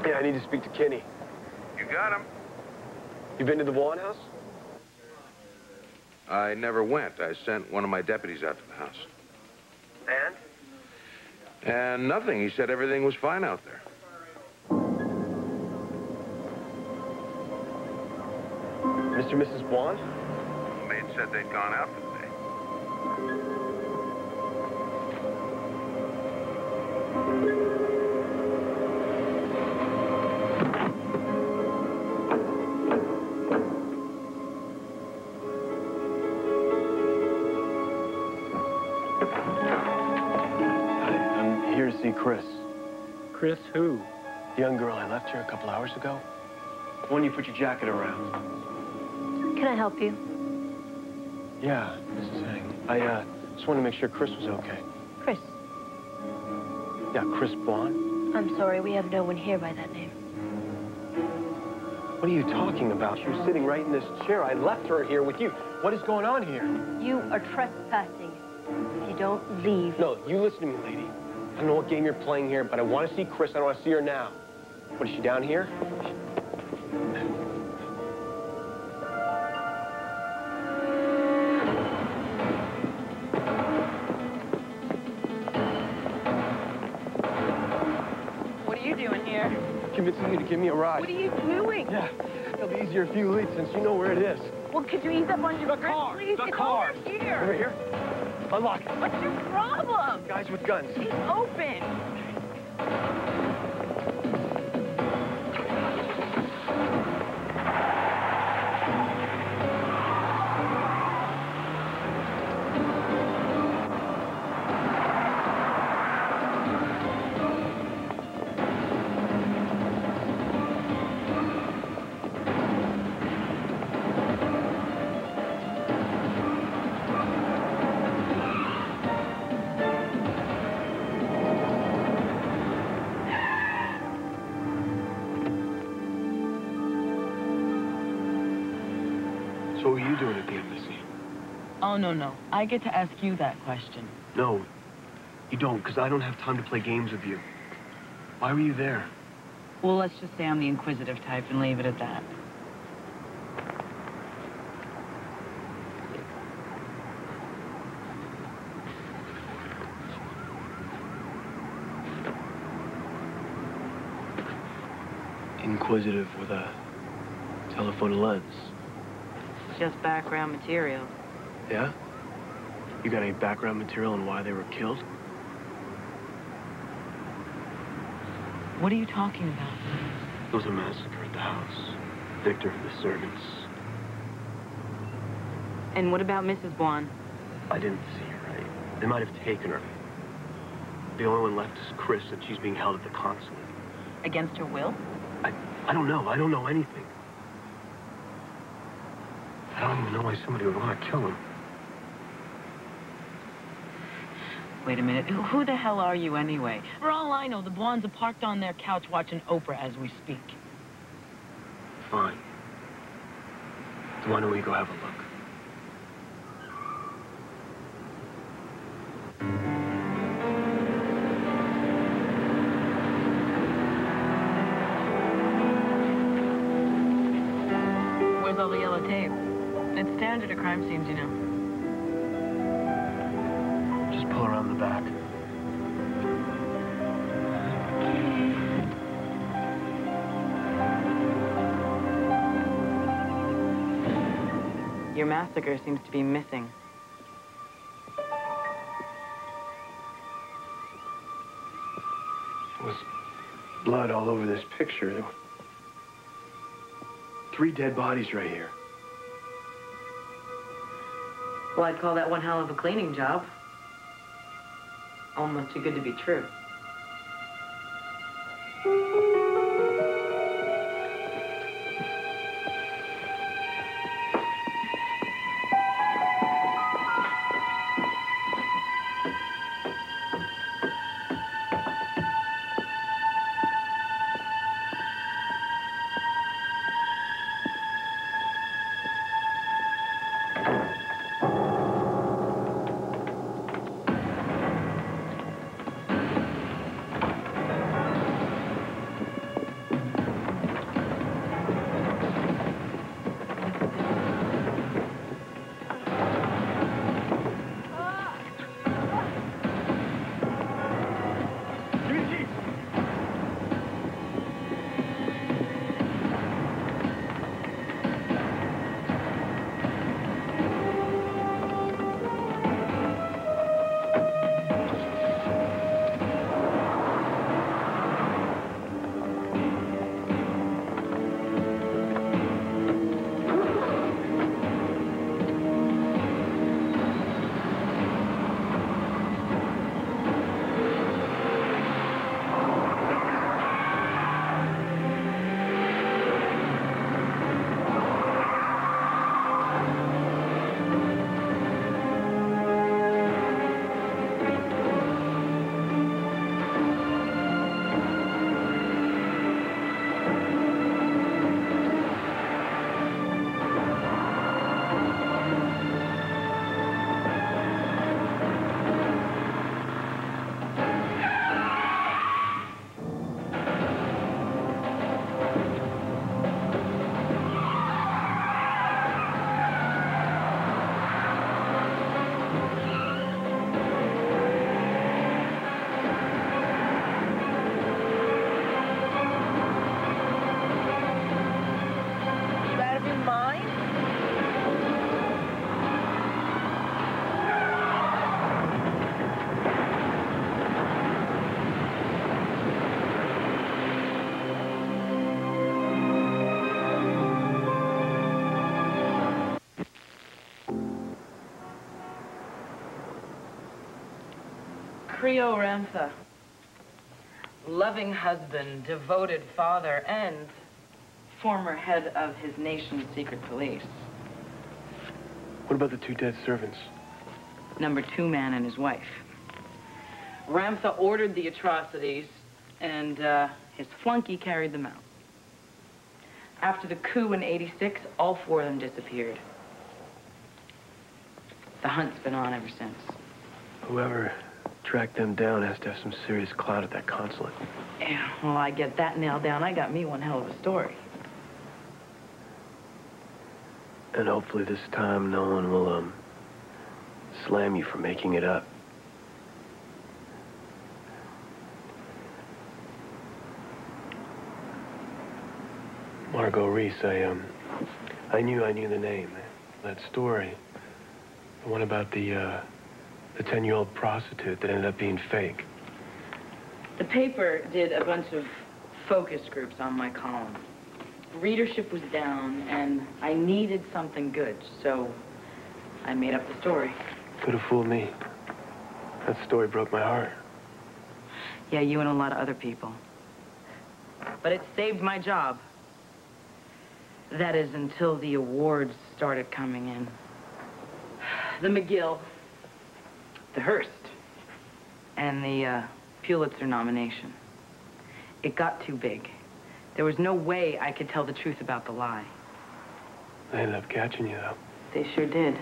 Yeah, I need to speak to Kenny. You got him? You been to the Vaughn house? I never went. I sent one of my deputies out to the house. And? And nothing. He said everything was fine out there. Mr. and Mrs. Vaughn? The maid said they'd gone out for the day. I'm here to see Chris. Chris who? The young girl I left here a couple hours ago. The one you put your jacket around. Can I help you? Yeah, Mrs. Hang. I just wanted to make sure Chris was okay. Chris. Yeah, Chris Vaughn? I'm sorry, we have no one here by that name. What are you talking about? She was sitting right in this chair. I left her here with you. What is going on here? You are trespassing. If you don't leave... No, you listen to me, lady. I don't know what game you're playing here, but I want to see Chris. I don't want to see her now. What, is she down here? What are you doing here? Convincing you to give me a ride. What are you doing? Yeah, it'll be easier if you lead since you know where it is. Well, could you ease up on your car, please? the It's car. over here. Over here? Unlock it. What's your problem? Guys with guns. It's open. So what are you doing at the embassy? Oh, no. I get to ask you that question. No, you don't, because I don't have time to play games with you. Why were you there? Well, let's just say I'm the inquisitive type and leave it at that. Inquisitive with a telephoto lens. Just background material. Yeah? You got any background material on why they were killed? What are you talking about? There was a massacre at the house. Victor and the servants. And what about Mrs. Vaughn? I didn't see her, right? They might have taken her. The only one left is Chris, and she's being held at the consulate. Against her will? I don't know. I don't know anything. I don't even know why somebody would want to kill him. Wait a minute. Who the hell are you anyway? For all I know, the Vaughns are parked on their couch watching Oprah as we speak. Fine. Why don't we go have a look? Where's all the yellow tape? It's standard at crime scenes, you know. Just pull around the back. Your massacre seems to be missing. There was blood all over this picture. There were 3 dead bodies right here. Well, I'd call that one hell of a cleaning job. Almost too good to be true. Creo Ramtha. Loving husband, devoted father, and former head of his nation's secret police. What about the 2 dead servants? Number 2 man and his wife. Ramtha ordered the atrocities, and his flunky carried them out. After the coup in '86, all 4 of them disappeared. The hunt's been on ever since. Whoever tracked them down has to have some serious clout at that consulate. Yeah, well, I get that nailed down. I got me one hell of a story. And hopefully this time no one will, slam you for making it up. Margot Reese, I knew the name. That story. The one about the 10-year-old prostitute that ended up being fake. The paper did a bunch of focus groups on my column. Readership was down, and I needed something good, so I made up the story. Could have fooled me. That story broke my heart. Yeah, you and a lot of other people. But it saved my job. That is, until the awards started coming in. The McGill, the Hearst, and the Pulitzer nomination. It got too big. There was no way I could tell the truth about the lie. They ended up catching you, though. They sure did.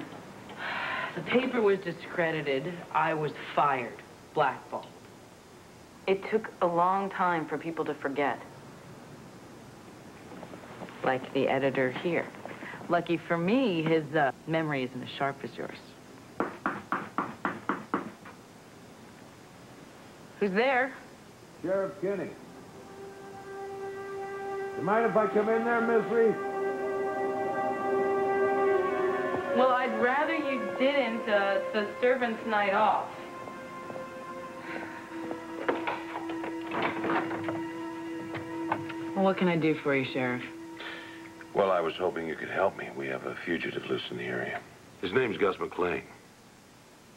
The paper was discredited. I was fired, blackballed. It took a long time for people to forget. Like the editor here. Lucky for me, his memory isn't as sharp as yours. Who's there? Sheriff Kinney. You mind if I come in there, Miss Reese? Well, I'd rather you didn't. It's the servant's night off. Well, what can I do for you, Sheriff? Well, I was hoping you could help me. We have a fugitive loose in the area. His name's Gus McLean.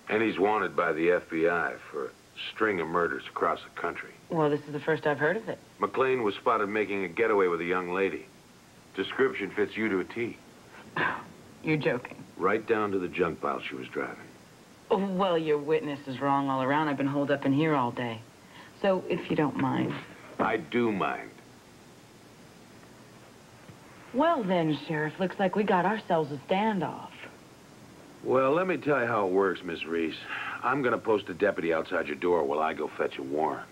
And he's wanted by the FBI for a string of murders across the country. Well, this is the first I've heard of it. McLean was spotted making a getaway with a young lady. Description fits you to a T. You're joking. Right down to the junk pile she was driving. Oh, well, your witness is wrong all around. I've been holed up in here all day. So, if you don't mind. I do mind. Well then, Sheriff, looks like we got ourselves a standoff. Well, let me tell you how it works, Miss Reese. I'm gonna post a deputy outside your door while I go fetch a warrant.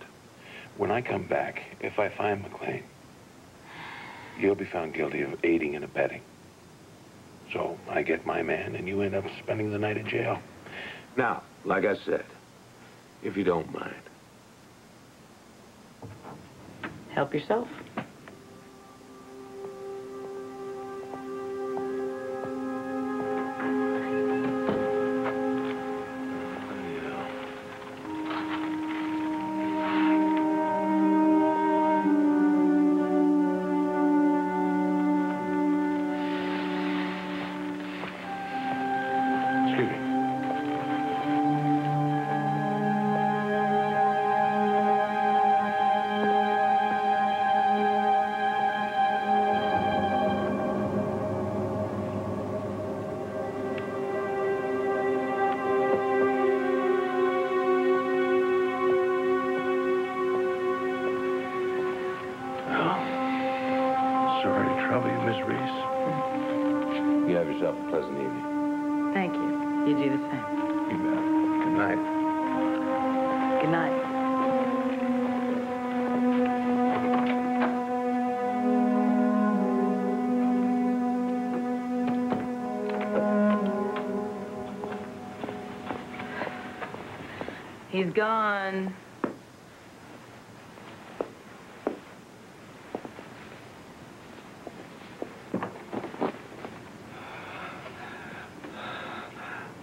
When I come back, if I find McLean, you'll be found guilty of aiding and abetting. So I get my man, and you end up spending the night in jail. Now, like I said, if you don't mind. Help yourself. You have yourself a pleasant evening. Thank you. You do the same. You bet. Good night. Good night. He's gone.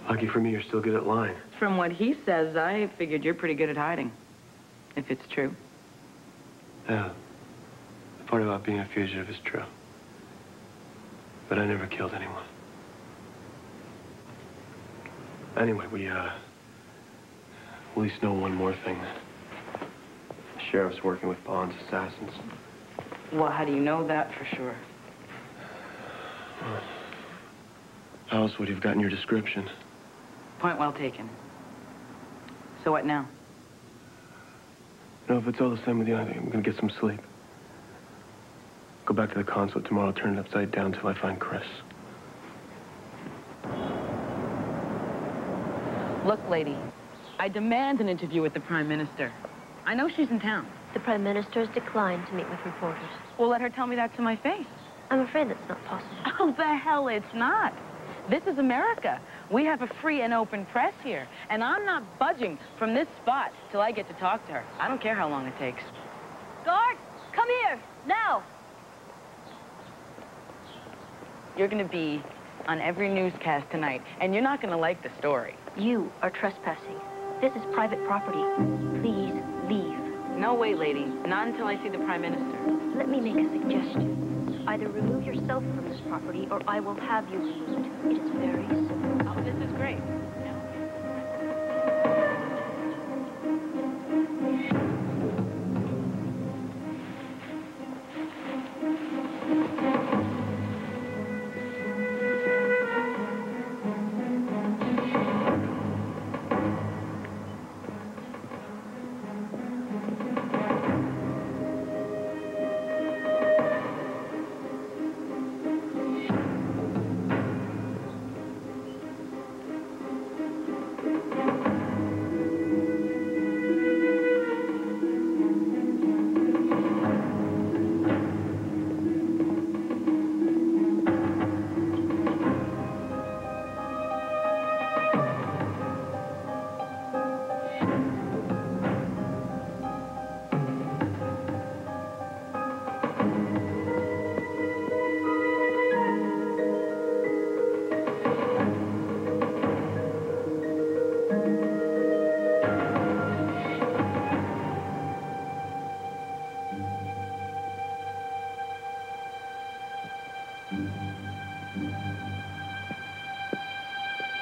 Lucky for me, you're still good at lying. From what he says, I figured you're pretty good at hiding. If it's true. Yeah. The part about being a fugitive is true. But I never killed anyone. Anyway, Police know one more thing. The sheriff's working with Bond's assassins. Well, how do you know that for sure? How else would you have gotten your description? Point well taken. So what now? No, if it's all the same with you, I think I'm gonna get some sleep. Go back to the consulate tomorrow, turn it upside down till I find Chris. Look, lady, I demand an interview with the Prime Minister. I know she's in town. The Prime Minister has declined to meet with reporters. Well, let her tell me that to my face. I'm afraid that's not possible. Oh, the hell it's not. This is America. We have a free and open press here. And I'm not budging from this spot till I get to talk to her. I don't care how long it takes. Guard, come here, now. You're gonna be on every newscast tonight, and you're not gonna like the story. You are trespassing. This is private property. Please leave. No way, lady. Not until I see the Prime Minister. Let me make a suggestion. Either remove yourself from this property, or I will have you removed. It is very simple. Oh, this is great.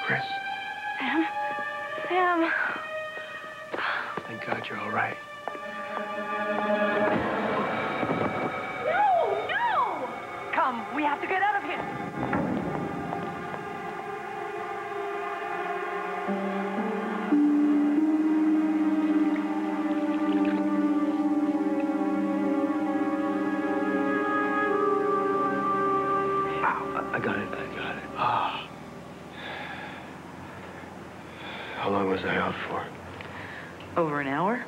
Chris, Sam. thank God you're all right. No! Come, we have to get out of here. I got it. Ah. How long was I out for? Over an hour?